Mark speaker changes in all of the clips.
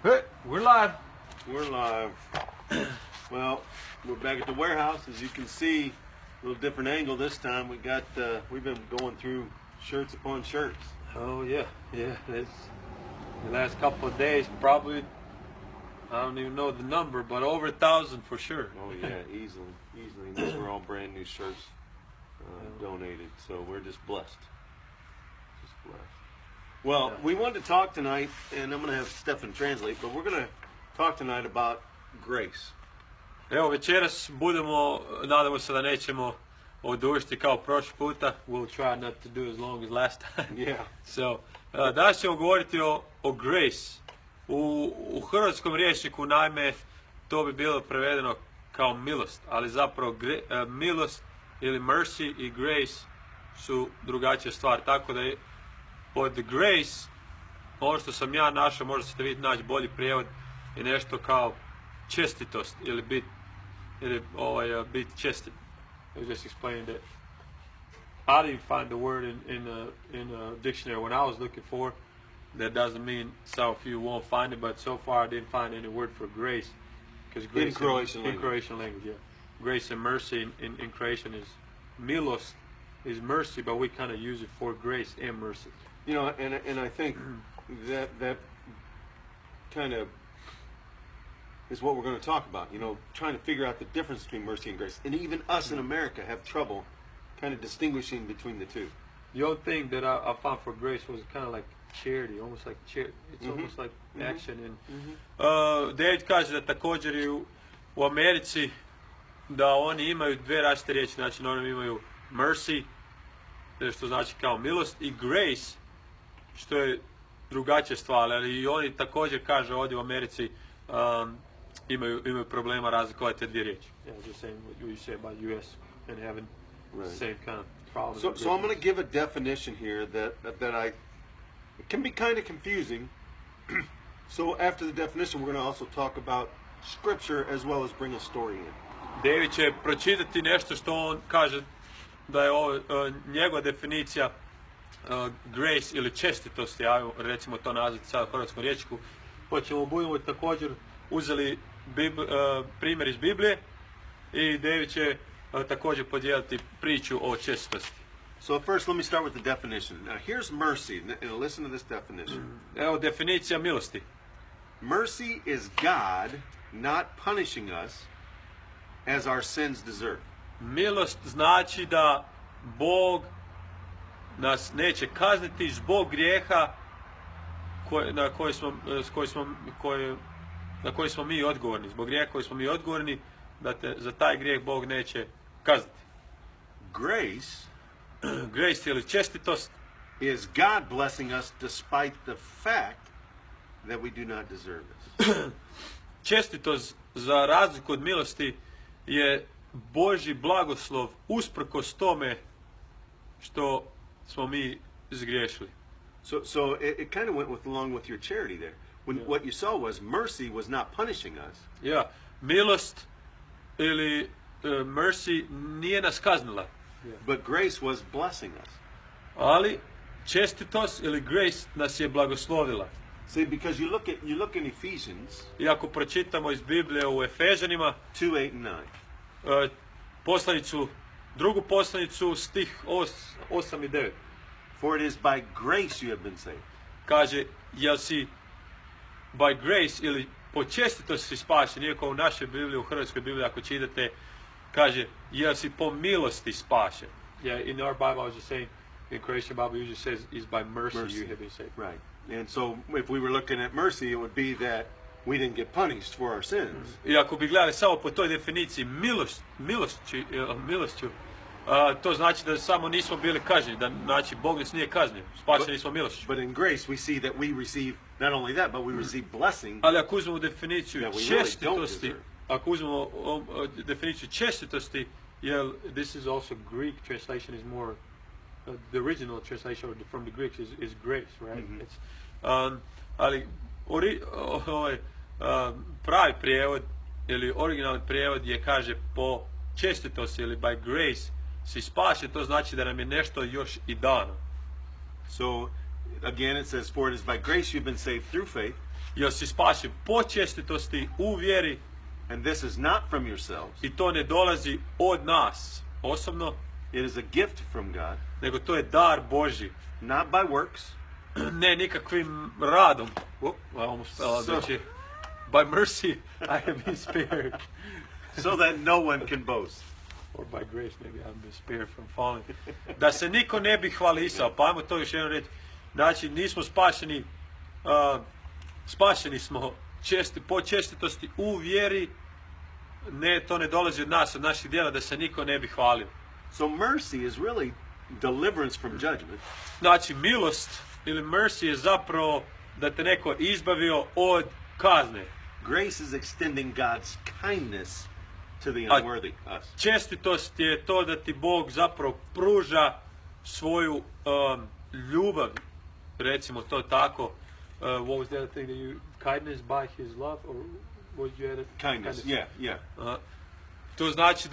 Speaker 1: Hey, we're live.
Speaker 2: We're live. Well, we're back at the warehouse. As you can see, a little different angle this time. We've been going through shirts upon shirts.
Speaker 1: Oh yeah. It's the last couple of days, probably. I don't even know the number, but over 1,000 for sure.
Speaker 2: Oh yeah, easily. And these were all brand new shirts donated. So we're just blessed. Well, we wanted to talk tonight, and I'm going to have Stefan translate, but we're going to talk tonight about grace.
Speaker 1: Evo, večeras nadamo se da nećemo odužiti kao prošli puta. We'll try not to do as long as last time.
Speaker 2: Yeah.
Speaker 1: So, danas ćemo govoriti o grace. U hrvatskom rječniku, naime, to bi bilo prevedeno kao milost, ali zapravo milost ili mercy i grace su drugačija stvar. Tako da je pod grace, ono što sam ja našao, možda ćete vidjeti naći bolji prijevod, je nešto kao čestitost ili bit čestit. I just explained it. I didn't find the word in a dictionary when I was looking for. That doesn't mean some of you won't find it, but so far I didn't find any word for grace. Because grace
Speaker 2: in Croatian language,
Speaker 1: yeah. Grace and mercy in Croatian is milost, is mercy, but we kind of use it for grace and mercy.
Speaker 2: You know, and I think that kind of is what we're going to talk about. You know, trying to figure out the difference between mercy and grace. And even us in America have trouble kind of distinguishing between the two.
Speaker 1: The only thing that I found for grace was kind of like charity, almost like charity. It's almost like action. And David kaže da također i u Americi da oni imaju dve različite riječi. Znači, oni imaju mercy, što znači kao milost, i grace, što je drugačija stvar. Ali i oni također kaže ovdje u Americi imaju problema razlikovati te dvije riječi. Yeah, just saying what you say about US and having the same kind of problem.
Speaker 2: So I'm going to give a definition here that it can be kind of confusing. So after the definition, we're going to also talk about scripture as well as bring a story in.
Speaker 1: David će pročitati nešto što on kaže da je ovo njegova definicija grace ili čestitosti, ajmo recimo to nazvati sad u hrvatskom rječniku. Pa budemo također uzeli primjer iz Biblije i David će također podijeliti priču o čestitosti.
Speaker 2: So first let me start with the definition. Now here's mercy, and listen to this definition.
Speaker 1: Evo definicija milosti.
Speaker 2: Mercy is God not punishing us as our sins deserve. Milost
Speaker 1: znači da Bog nas neće kazniti zbog grijeha na koji smo mi odgovorni. Zbog grijeha koji smo mi odgovorni, za taj grijeh Bog neće kazniti. Grace ili čestitost
Speaker 2: is God blessing us despite the fact that we do not deserve this.
Speaker 1: Čestitost, za razliku od milosti, je Božji blagoslov usprkos tome što smo mi zgriješili.
Speaker 2: So it kind of went along with your charity there. What you saw was mercy was not punishing us.
Speaker 1: Yeah, milost ili mercy nije nas kaznila.
Speaker 2: But grace was blessing us.
Speaker 1: Ali čestitost ili grace nas je blagoslovila.
Speaker 2: See, because you look in Ephesians.
Speaker 1: I ako pročitamo iz Biblije u Efežanima
Speaker 2: 2:8 and 9.
Speaker 1: Drugu poslanicu, stih 8 i 9.
Speaker 2: For it is by grace you have been saved.
Speaker 1: Kaže, jel si by grace ili po čestitosti si spašen, iako u našoj Bibliji, u hrvatskoj Bibliji, ako čitate, kaže, jel si po milosti spašen. Yeah, in our Bible, I was just saying, in Croatian Bible usually says, is by mercy you have been saved.
Speaker 2: Right. And so, if we were looking at mercy, it would be that we didn't get punished for our sins.
Speaker 1: I ako bi gledali samo po toj definiciji milošću, to znači da samo nismo bili kažnjeni, da znači Bog nas nije kaznio, spašeni smo milošću.
Speaker 2: But in grace we see that we receive not only that, but we receive blessing.
Speaker 1: Ali ako uzmemo definiciju čestitosti, this is also Greek translation is more the original translation from the Greeks is grace, right? Ali pravi prijevod ili originalni prijevod je kaže po čestitosti ili by grace si spašen, to znači da nam je nešto još i dano.
Speaker 2: So again it says, for it is by grace you've been saved through faith,
Speaker 1: jer si spašen po čestitosti u vjeri
Speaker 2: and this is not from yourselves.
Speaker 1: i to ne dolazi od nas osobno,
Speaker 2: It is a gift from God,
Speaker 1: nego to je dar Božji,
Speaker 2: not by works,
Speaker 1: ne nikakvim radom. I almost fell out of the chair. By mercy I have been spared.
Speaker 2: so that no one can boast.
Speaker 1: Or by grace maybe I've been spared from falling. Da se niko ne bi hvalisao, pa ajmo to još jednom reći. Znači nismo spašeni, spašeni smo po čestitosti u vjeri, ne, to ne dolazi od nas, od naših djela, da se niko ne bi hvalio.
Speaker 2: So mercy is really deliverance from judgment.
Speaker 1: Znači milost ili mercy je zapravo da te neko izbavio od kazne.
Speaker 2: Grace is extending God's kindness to the unworthy, us.
Speaker 1: Čestitost je to da ti Bog zapravo pruža svoju ljubav, recimo to tako. What was the other thing that you, kindness by his love, or what you added?
Speaker 2: Kindness, yeah.
Speaker 1: To znači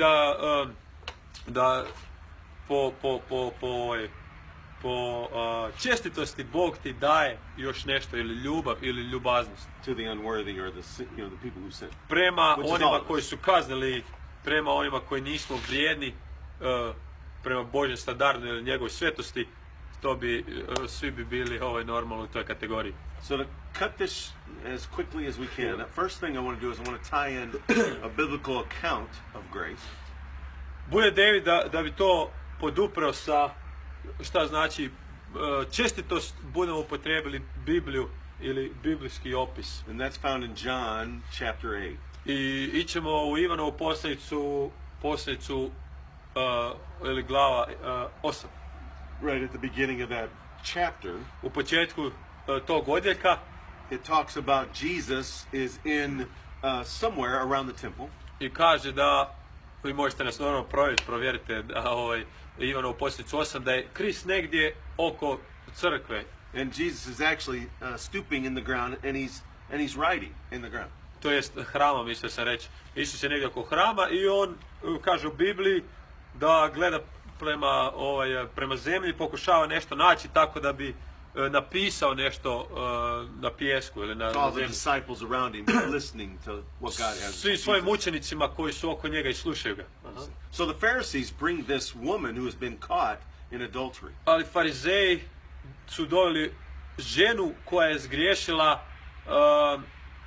Speaker 1: da po čestitosti Bog ti daje još nešto, ili ljubav ili ljubaznost
Speaker 2: To the unworthy or the people who sin.
Speaker 1: prema
Speaker 2: Which is
Speaker 1: onima
Speaker 2: all of
Speaker 1: koji
Speaker 2: us.
Speaker 1: su kaznili, prema onima koji nismo vrijedni prema Božjem standardu ili njegovoj svetosti, to bi svi bi bili normalno u toj kategoriji.
Speaker 2: So to cut this as quickly as we can, the first thing I want to do is I want to tie in a biblical account of grace.
Speaker 1: Bude David da bi to podupreo sa šta znači čestitost, budemo upotrijebili Bibliju ili biblijski opis.
Speaker 2: And that's found in John chapter 8.
Speaker 1: I ićemo u Ivanovu poslanicu ili glava 8.
Speaker 2: Right at the beginning of that chapter,
Speaker 1: U početku tog odjeljka
Speaker 2: it talks about Jesus is in somewhere around the temple.
Speaker 1: i kaže da, vi možete nas normalno provjerite da Ivanovu poslanicu 8, da je Krist negdje oko crkve.
Speaker 2: And Jesus is actually stooping in the ground and he's writing in the ground.
Speaker 1: To jest hrama, mislio sam reći. Isus je negdje oko hrama i on kaže u Bibliji da gleda prema zemlji, pokušava nešto naći tako da bi napisao nešto na pijesku ili na
Speaker 2: All the
Speaker 1: zemlji.
Speaker 2: disciples around him listening to what God has.
Speaker 1: Svi svojim učenicima koji su oko njega i slušaju ga.
Speaker 2: So the Pharisees bring this woman who has been caught in adultery.
Speaker 1: Ali farizeji su doveli ženu koja je zgriješila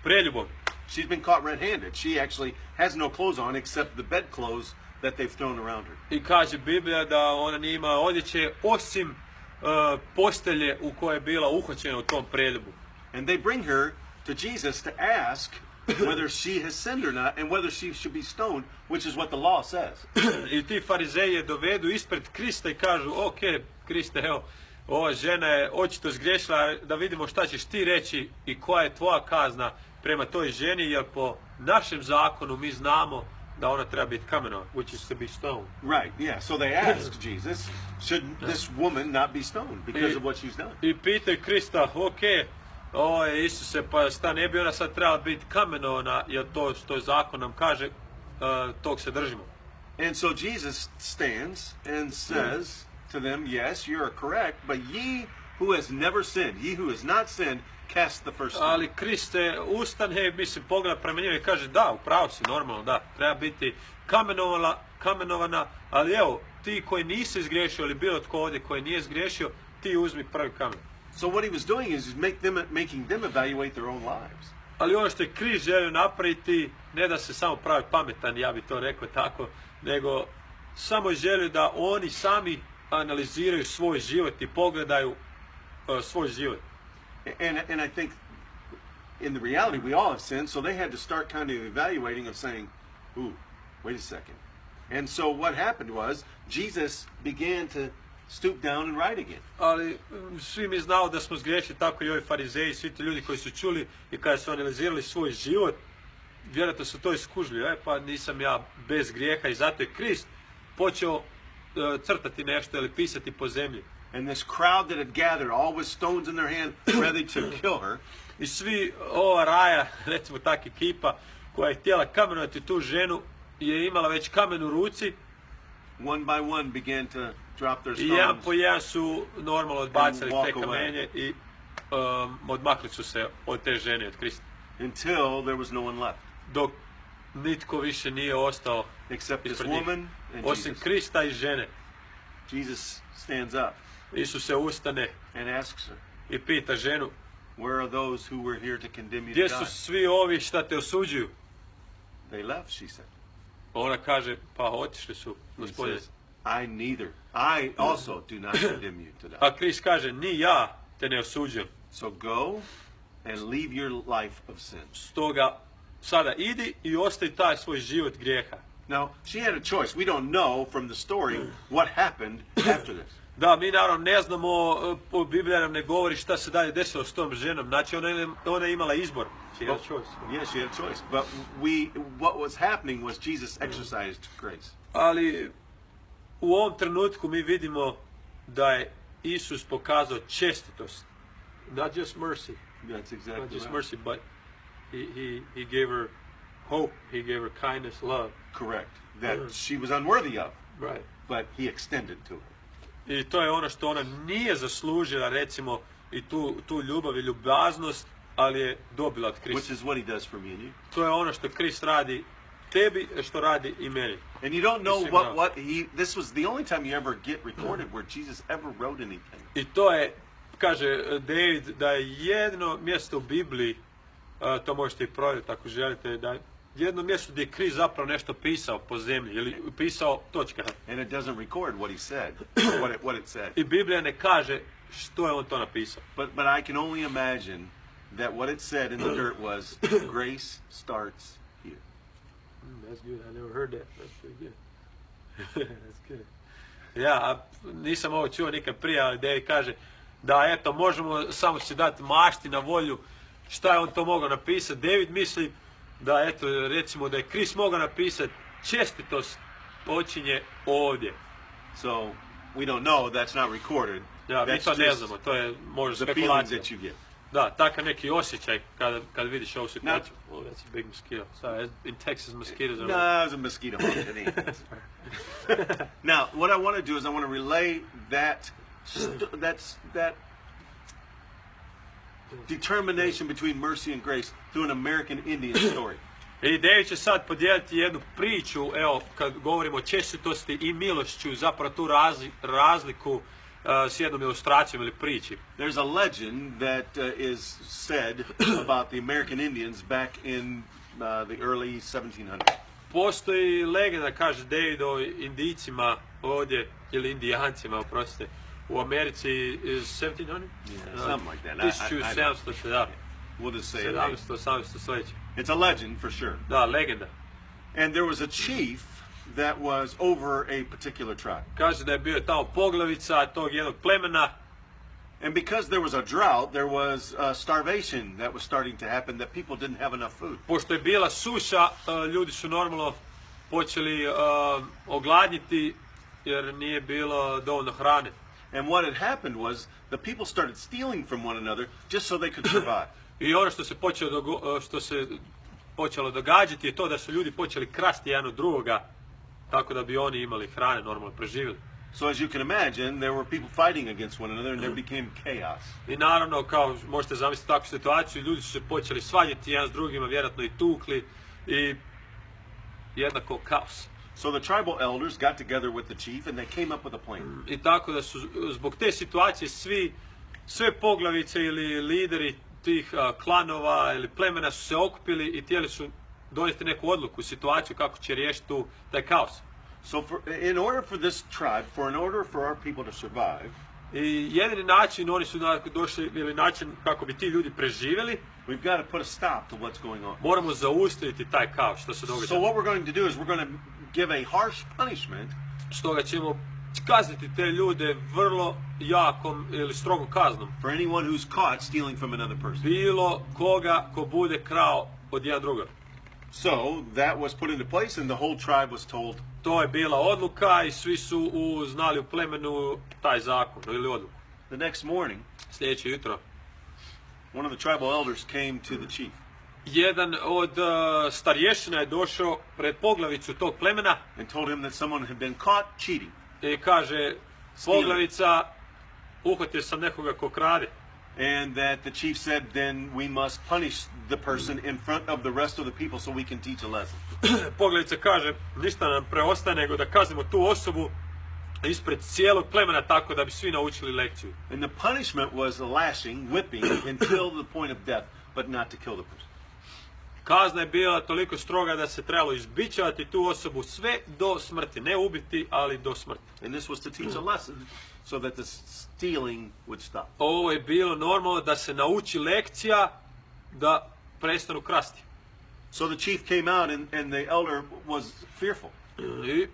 Speaker 1: preljubom.
Speaker 2: She's been caught red-handed. She actually has no clothes on except the bed clothes that they've thrown around her.
Speaker 1: I kaže Biblija da ona nije imala odjeće osim postelje u kojoj je bila uhvaćena u tom preljubu.
Speaker 2: And they bring her to Jesus to ask whether she has sinned or not and whether she should be stoned, which is what the law says.
Speaker 1: I ti farizeji je dovedu ispred Krista i kažu, ok, Kriste, evo, ova žena je očito zgriješila, da vidimo šta ćeš ti reći i koja je tvoja kazna prema toj ženi, jer po našem zakonu mi znamo da ona treba biti kamenovana, which is to be stoned.
Speaker 2: Right, yeah. So they ask Jesus, should this woman not be stoned because of what she's done?
Speaker 1: I pitaju Krista, ok, Isuse, pa šta ne bi ona sad trebala biti kamenovana, jer to što zakon nam kaže, tog se držimo.
Speaker 2: And so Jesus stands and says to them, yes, you are correct, but ye who has never sinned, ye who has not sinned, cast the first stone.
Speaker 1: Ali Kriste ustane, mislim, pogleda prema njima i kaže, da, upravo si, normalno, da, treba biti kamenovana, ali evo, ti koji nisi izgriješio, ili bilo tko ovdje koji nije izgriješio, ti uzmi prvi kamen.
Speaker 2: So what he was doing is making them evaluate their own lives.
Speaker 1: Ali ono što je Krist želio napraviti, ne da se samo pravi pametan, ja bi to rekao tako, nego samo je želio da oni sami analiziraju svoj život i pogledaju svoj život.
Speaker 2: And I think in the reality we all have sinned, so they had to start kind of evaluating of saying, ooh, wait a second. And so what happened was Jesus began to stoop down and write again.
Speaker 1: Ali svi mi znao da smo zgriješili, tako i ovi farizeji, svi ti ljudi koji su čuli i kada su analizirali svoj život, vjerojatno su to iskužili, pa nisam ja bez grijeha, i zato je Krist počeo crtati nešto ili pisati po zemlji.
Speaker 2: And this crowd that had gathered, all with stones in their hand, ready to kill her.
Speaker 1: I svi ova raja, recimo tak ekipa, koja je htjela kamenovati tu ženu, je imala već kamen u ruci.
Speaker 2: One by one began to dropped their
Speaker 1: I jedan
Speaker 2: stones.
Speaker 1: po jedan su normalno odbacili
Speaker 2: walk
Speaker 1: te
Speaker 2: away.
Speaker 1: kamenje i odmakli su se od te žene, od Krista.
Speaker 2: Until there was no one left.
Speaker 1: Dok nitko više nije ostao
Speaker 2: Except this
Speaker 1: ispred njih.
Speaker 2: woman and
Speaker 1: Osim
Speaker 2: Jesus.
Speaker 1: Krista i žene.
Speaker 2: Jesus stands up
Speaker 1: Isus se ustane
Speaker 2: and asks her,
Speaker 1: i pita ženu,
Speaker 2: where are those who were here to condemn you
Speaker 1: gdje
Speaker 2: to
Speaker 1: su
Speaker 2: die?
Speaker 1: svi ovi šta te osuđuju?
Speaker 2: They left, she said.
Speaker 1: Ona kaže, pa otišli su,
Speaker 2: He
Speaker 1: gospodine.
Speaker 2: says, I also do not condemn you to die.
Speaker 1: A Krist kaže, ni ja te ne osuđujem.
Speaker 2: So go and leave your life of sin.
Speaker 1: Stoga sada idi i ostavi taj svoj život grijeha.
Speaker 2: Now, she had a choice. We don't know from the story what happened after this.
Speaker 1: Da, mi naravno ne znamo, Biblija nam ne govori šta se dalje desilo s tom ženom. Znači ona je imala izbor. She had a choice.
Speaker 2: Yes, she had a choice. But what was happening was Jesus exercised grace.
Speaker 1: Ali u ovom trenutku mi vidimo da je Isus pokazao čestitost. Not just mercy.
Speaker 2: That's exactly
Speaker 1: Not just
Speaker 2: right.
Speaker 1: mercy, but he gave her hope. He gave her kindness, love.
Speaker 2: Correct. That she was unworthy of,
Speaker 1: Right.
Speaker 2: but he extended to her.
Speaker 1: I to je ono što ona nije zaslužila, recimo, i tu ljubav i ljubaznost, ali je dobila od
Speaker 2: Which
Speaker 1: Krista.
Speaker 2: is what he does for me and you.
Speaker 1: To je ono što Krist radi tebi, što radi i meni.
Speaker 2: And you don't know
Speaker 1: Svima nama.
Speaker 2: what this was the only time you ever get recorded where Jesus ever wrote anything.
Speaker 1: I to je, kaže David, da je jedno mjesto u Bibliji, to možete i provjeriti ako želite, da je jedno mjesto gdje je Krist zapravo nešto pisao po zemlji, ili pisao točka.
Speaker 2: And it doesn't record what he said, what it said.
Speaker 1: I Biblija ne kaže što je on to napisao.
Speaker 2: But I can only imagine that what it said in the dirt was grace starts here.
Speaker 1: That's good. I never heard that. That's pretty good. That's good. Ja, nisam ovo čuo nikad prije, ali David kaže da eto možemo samo si dati mašti na volju šta je on to mogao napisati. David misli da eto recimo da je Krist mogao napisati čestitost počinje ovdje.
Speaker 2: So we don't know, that's not recorded.
Speaker 1: Ja, mi
Speaker 2: That's
Speaker 1: to ne
Speaker 2: just
Speaker 1: znamo, to je možda
Speaker 2: the feelings
Speaker 1: spekulacija.
Speaker 2: that you get.
Speaker 1: Da, takav neki osjećaj kad vidiš ovu situaciju. Oh, that's a big mosquito. Sorry, in Texas mosquitoes are...
Speaker 2: No, it was a mosquito. It ain't. Now, what I want to do is I want to relay that determination between mercy and grace through an American Indian story.
Speaker 1: I David će sad podijeliti jednu priču, evo, kad govorimo o čestitosti i milošću, zapravo tu razliku s jednom ilustracijom ili priči.
Speaker 2: There's a legend that is said about the American Indians back in the early 1700s.
Speaker 1: Postoji legenda, kaže David, o Indijcima ovdje, ili Indijancima, oprostite, u Americi iz 1700?
Speaker 2: Yeah, something like that.
Speaker 1: 1700, da.
Speaker 2: We'll just say it.
Speaker 1: 1700, 1800 sljedeće.
Speaker 2: It's a legend for sure.
Speaker 1: Da, legenda.
Speaker 2: And there was a chief that was over a particular tribe.
Speaker 1: Kaže da je bio tamo poglavica tog jednog plemena.
Speaker 2: And because there was a drought, there was starvation that was starting to happen, that people didn't have enough food.
Speaker 1: Pošto je bila suša, ljudi su normalno počeli ogladniti jer nije bilo dovoljno hrane.
Speaker 2: And what had happened was the people started stealing from one another just so they could survive.
Speaker 1: I ono što se počelo događati je to da su ljudi počeli krasti jedan od drugoga tako da bi oni imali hrane, normalno preživjeli.
Speaker 2: So as you can imagine, there were people fighting against one another and there became chaos.
Speaker 1: I naravno, kao možete zamisliti takvu situaciju, ljudi su se počeli svađati jedan s drugima, vjerojatno i tukli i jednako kaos.
Speaker 2: So the tribal elders got together with the chief and they came up with a plan.
Speaker 1: I tako da su zbog te situacije sve poglavice ili lideri tih klanova ili plemena su se okupili i htjeli su donijeti neku odluku, situaciju kako će riješiti taj kaos.
Speaker 2: So in order for our people to survive,
Speaker 1: I jedini način, oni su došli, ili način kako bi ti ljudi preživjeli,
Speaker 2: we've got to put a stop to what's going on.
Speaker 1: moramo zaustaviti taj kaos što se događa.
Speaker 2: So what we're going to do is we're going to give a harsh punishment.
Speaker 1: Stoga ćemo kazniti te ljude vrlo jakom ili strogom kaznom.
Speaker 2: For anyone who's caught stealing from another person.
Speaker 1: Bilo koga ko bude krao od jedan druga.
Speaker 2: So that was put into place and the whole tribe was told.
Speaker 1: To je bila odluka i svi su znali u plemenu taj zakon ili odluku.
Speaker 2: The next morning,
Speaker 1: Sljedeće jutro,
Speaker 2: one of the tribal elders came to the chief.
Speaker 1: jedan od starješina je došao pred poglavicu tog plemena
Speaker 2: And told him that someone had been caught cheating.
Speaker 1: i kaže, Poglavica, uhvatio sam nekoga ko krade.
Speaker 2: And that the chief said, then we must punish the person in front of the rest of the people so we can teach a lesson.
Speaker 1: Poglavica kaže, ništa nam preostaje nego da kaznimo tu osobu ispred cijelog plemena tako da bi svi naučili lekciju.
Speaker 2: And the punishment was a lashing, whipping, until the point of death, but not to kill the person.
Speaker 1: Kazna je bila toliko stroga da se trebalo izbičavati tu osobu sve do smrti. Ne ubiti, ali do smrti.
Speaker 2: And this was to teach a lesson so that the stealing would stop.
Speaker 1: Ovo je bilo normalno da se nauči lekcija da prestanu krasti.
Speaker 2: So the chief came out and the elder was fearful.
Speaker 1: I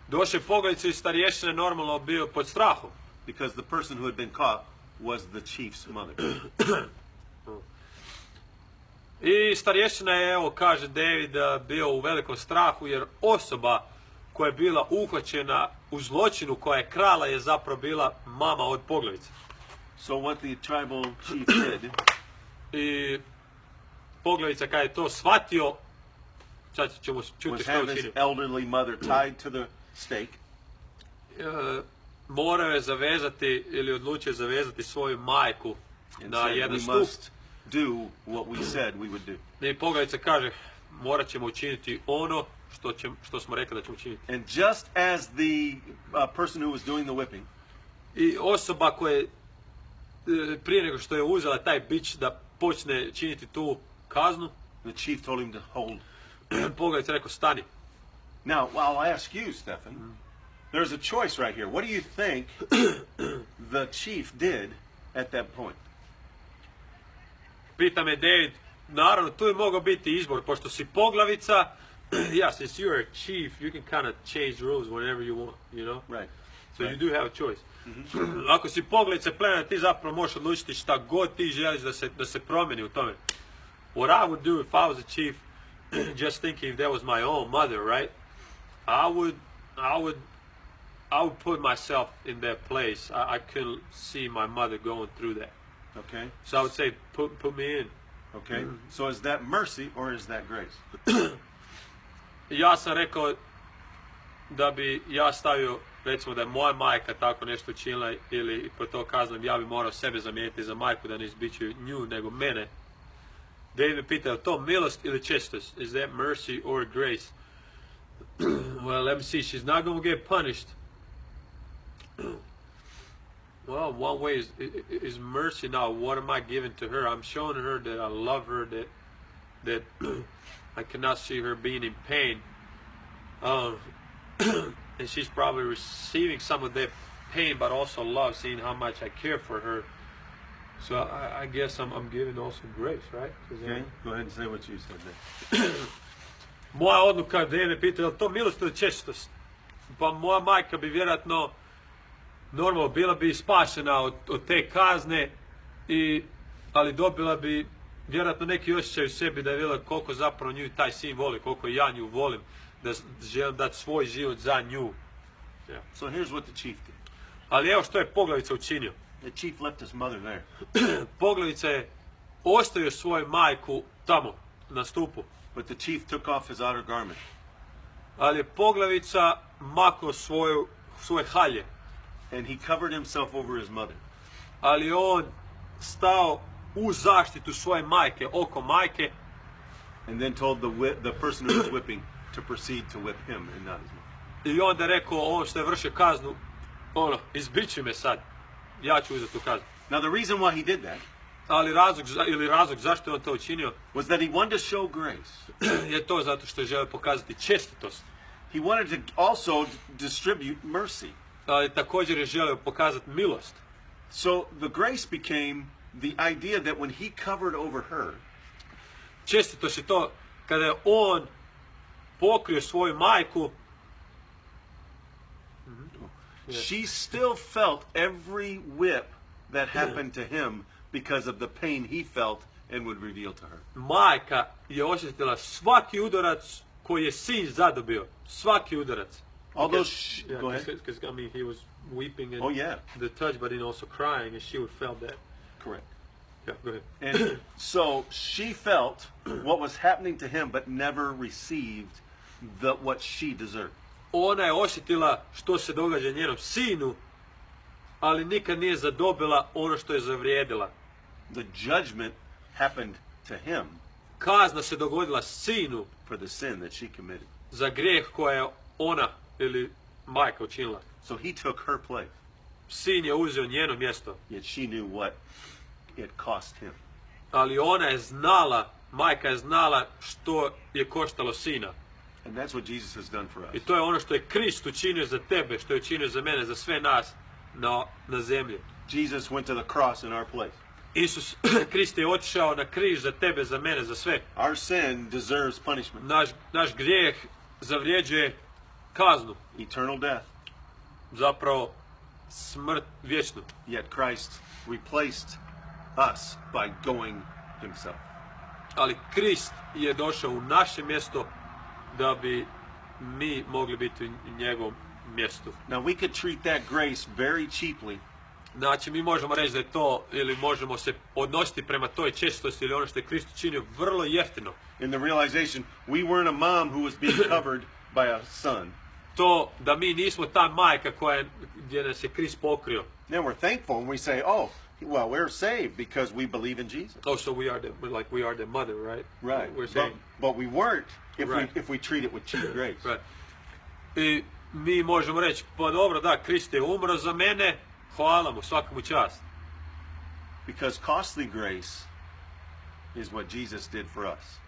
Speaker 1: došao je Poglavica i starješina normalno bio pod strahom.
Speaker 2: Because the person who had been caught was the chief's mother.
Speaker 1: I starješina je, evo kaže David, bio u velikom strahu jer osoba koja je bila uhvaćena u zločinu koja je krala je zapravo bila mama od Poglavice.
Speaker 2: So what the tribal chief did,
Speaker 1: I Poglavica kada je to shvatio, sad ćemo čuti
Speaker 2: was
Speaker 1: što je
Speaker 2: have his
Speaker 1: učinio.
Speaker 2: elderly mother tied to the stake.
Speaker 1: Morao je zavezati ili odlučio zavezati svoju majku
Speaker 2: And
Speaker 1: na
Speaker 2: said,
Speaker 1: jedan
Speaker 2: we
Speaker 1: stup.
Speaker 2: must do what we said we would do.
Speaker 1: I Poglavica kaže, morat ćemo učiniti ono što smo rekli da ćemo učiniti.
Speaker 2: And just as the person who was doing the whipping
Speaker 1: I osoba koja je prije nego što je uzela taj bič da počne činiti tu kaznu,
Speaker 2: the chief told him to hold.
Speaker 1: Poglavica rekao stani.
Speaker 2: Now, I'll ask you, Stefan, there's a choice right here. What do you think the chief did at that point?
Speaker 1: Pita me David, naravno tu je mogao biti izbor, pošto si Poglavica, yeah, since you're a chief, you can kind of change rules whenever you want, you know?
Speaker 2: Right.
Speaker 1: So you do have a choice. Ako si Poglavica plemena, ti zapravo možeš odlučiti šta god ti želiš da se promijeni u tome. What I would do if I was a chief, just thinking if that was my own mother, right? I would put myself in that place. I couldn't see my mother going through that.
Speaker 2: Okay.
Speaker 1: So I would say, put me in.
Speaker 2: Okay. So is that mercy or is that grace?
Speaker 1: Ja sam rekao da bi ja stavio, recimo da je moja majka tako nešto učinila ili po to kaznom, ja bi morao sebe zamijeniti za majku da ne izbičuju nju nego mene. David me pitao, to milost ili čestost? Is that mercy or grace? Well, let me see. She's not going to get punished. Well, one way is mercy. Now, what am I giving to her? I'm showing her that I love her, that I cannot see her being in pain. And she's probably receiving some of that pain, but also love, seeing how much I care for her. So I guess I'm giving also grace, right?
Speaker 2: Okay. Go ahead and say what you said there.
Speaker 1: Moja odluka, da me pita, je li to milost ili čestost? Pa moja majka bi vjerojatno normalno bila bi spašena od te kazne, ali dobila bi vjerojatno neki osjećaj u sebi da je vidjela koliko zapravo nju taj sin voli, koliko ja nju volim, da želim dati svoj život za nju. Yeah.
Speaker 2: So here's what the chief did.
Speaker 1: Ali evo što je Poglavica učinio.
Speaker 2: The chief left his mother there.
Speaker 1: Poglavica je ostavio svoju majku tamo, na stupu.
Speaker 2: But the chief took off his outer garment.
Speaker 1: Ali je Poglavica maknuo svoje halje.
Speaker 2: And he covered himself over his mother.
Speaker 1: Ali on stao u zaštitu svoje majke, oko majke.
Speaker 2: And then told the person who was whipping to proceed to whip him and not his mother.
Speaker 1: I onda rekao on što je vršio kaznu, izbiči me sad, ja ću uzeti tu kaznu.
Speaker 2: Now the reason why he did that
Speaker 1: Ali razlog zašto je on to učinio
Speaker 2: was that he wanted to show grace.
Speaker 1: je to zato što je želio pokazati čestitost.
Speaker 2: He wanted to also distribute mercy.
Speaker 1: Ali također je želio pokazati milost.
Speaker 2: So the grace became the idea that when he covered over her,
Speaker 1: Čestitost je to kada je on pokrio svoju majku,
Speaker 2: she still felt every whip that happened to him because of the pain he felt and would reveal to her.
Speaker 1: majka je osjetila svaki udarac koji je sin zadobio. Svaki udarac.
Speaker 2: All those, go ahead.
Speaker 1: Because I mean, he was weeping and
Speaker 2: Oh, yeah.
Speaker 1: the touch, but then also crying, and she would felt that.
Speaker 2: Correct.
Speaker 1: Yeah, go ahead.
Speaker 2: And so she felt what was happening to him, but never received what she deserved.
Speaker 1: Ona je osjetila što se događa njenom sinu, ali nikad nije zadobila ono što je zavrijedila.
Speaker 2: The judgment happened to him
Speaker 1: Kazna se dogodila sinu
Speaker 2: for the sin that she committed.
Speaker 1: za grijeh koje je ona ili majka učinila.
Speaker 2: So he took her place,
Speaker 1: Sin je uzeo njeno mjesto,
Speaker 2: yet she knew what it cost him.
Speaker 1: ali ona je znala, majka je znala što je koštalo sina.
Speaker 2: And that's what Jesus has done for us.
Speaker 1: I to je ono što je Krist učinio za tebe, što je učinio za mene, za sve nas na zemlji.
Speaker 2: Jesus went to the cross in our place.
Speaker 1: Isus Krist je otišao na križ za tebe, za mene, za sve.
Speaker 2: Our sin deserves punishment,
Speaker 1: Naš grijeh zavrijeđuje kaznu,
Speaker 2: eternal death.
Speaker 1: zapravo smrt vječnu.
Speaker 2: Yet Christ replaced us by going himself.
Speaker 1: Ali Krist je došao u naše mjesto da bi mi mogli biti u njegovom mjestu.
Speaker 2: Now we could treat that grace very cheaply.
Speaker 1: Znači mi možemo reći da je to, ili možemo se odnositi prema toj čestosti ili ono što je Krist učinio vrlo jeftino.
Speaker 2: In the realization we weren't a mom who was being covered by a son.
Speaker 1: To da mi nismo ta majka gdje nas je Krist pokrio.
Speaker 2: Then we're thankful and we say, oh, well, we're saved because we believe in Jesus.
Speaker 1: Oh, so we are the mother, right?
Speaker 2: Right.
Speaker 1: We're saying,
Speaker 2: But we weren't
Speaker 1: Right.
Speaker 2: if we treat it with cheap grace.
Speaker 1: right. I mi možemo reći, pa dobro, da, Krist je umro za mene, hvala mu, svaka mu čast.
Speaker 2: Because costly grace is what Jesus did for us.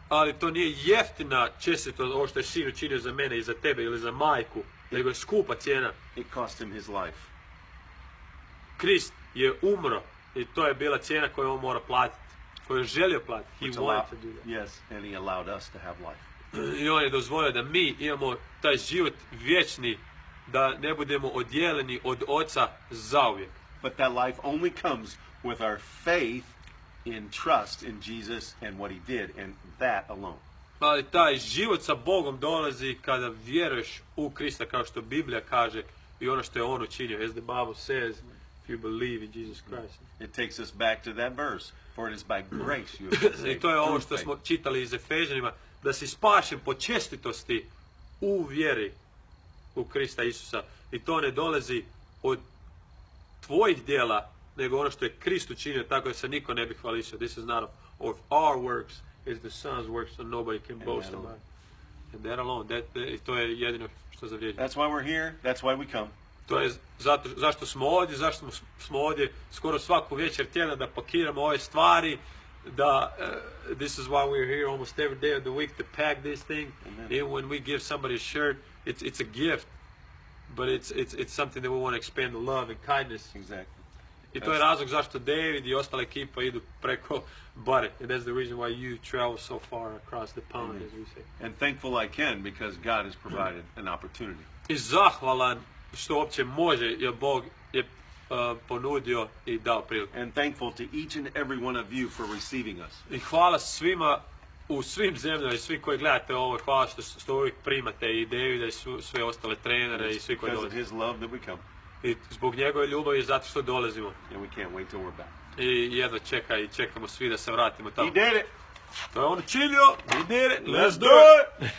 Speaker 1: Ali to nije jeftina čestitost, ovo što je sin učinio za mene i za tebe ili za majku, nego je skupa cijena.
Speaker 2: It cost him his life.
Speaker 1: Krist je umro i to je bila cijena koju on mora platiti, koju je želio platiti. He wanted to do that.
Speaker 2: Yes, and he allowed us to have life.
Speaker 1: I on je dozvolio da mi imamo taj život vječni, da ne budemo odjeleni od Oca zauvijek.
Speaker 2: But that life only comes with our faith in trust in Jesus and what he did, and that alone.
Speaker 1: Ali taj život sa Bogom dolazi kada vjeruješ u Krista, kao što Biblija kaže, i ono što je on učinio. As the Bible says, if you believe in Jesus Christ.
Speaker 2: It takes us back to that verse, for it is by grace you have been saved.
Speaker 1: I to je ovo
Speaker 2: through
Speaker 1: što
Speaker 2: faith.
Speaker 1: smo čitali iz Efežanima, da si spašen po čestitosti u vjeri u Krista Isusa. I to ne dolazi od tvojih djela, nego ono što je Krist učinio, tako da se niko ne bi hvalisio. This is not of our works, it's the Son's works, so nobody can boast about it. And that alone, to je jedino što zavrijeđuje.
Speaker 2: That's why we're here, that's why we come.
Speaker 1: To je zašto smo ovdje, zašto smo ovdje skoro svaku večer tjedna da pakiramo ove stvari, da this is why we're here almost every day of the week to pack this thing.
Speaker 2: Amen.
Speaker 1: And when we give somebody a shirt, it's a gift, but it's something that we want to expand the love and kindness.
Speaker 2: Exactly.
Speaker 1: I to je razlog zašto David i ostala ekipa idu preko bare. And that's the reason why you travel so far across the pond,
Speaker 2: Amen.
Speaker 1: as we say.
Speaker 2: And thankful I can because God has provided an opportunity.
Speaker 1: I zahvalan što uopće može, jer Bog je ponudio i dao priliku.
Speaker 2: And thankful to each and every one of you for receiving us.
Speaker 1: I hvala svima u svim zemljama i svi koji gledate ovo, hvala što uvijek primate i Davida i sve ostale trenere i svi koji
Speaker 2: Because of
Speaker 1: dolaze.
Speaker 2: his love that we come.
Speaker 1: I zbog njegove ljubavi zato što dolazimo.
Speaker 2: And we can't wait till we're back.
Speaker 1: I jedva čekamo svi da se vratimo tamo.
Speaker 2: He did it!
Speaker 1: To je on učinio, he did it, let's do it!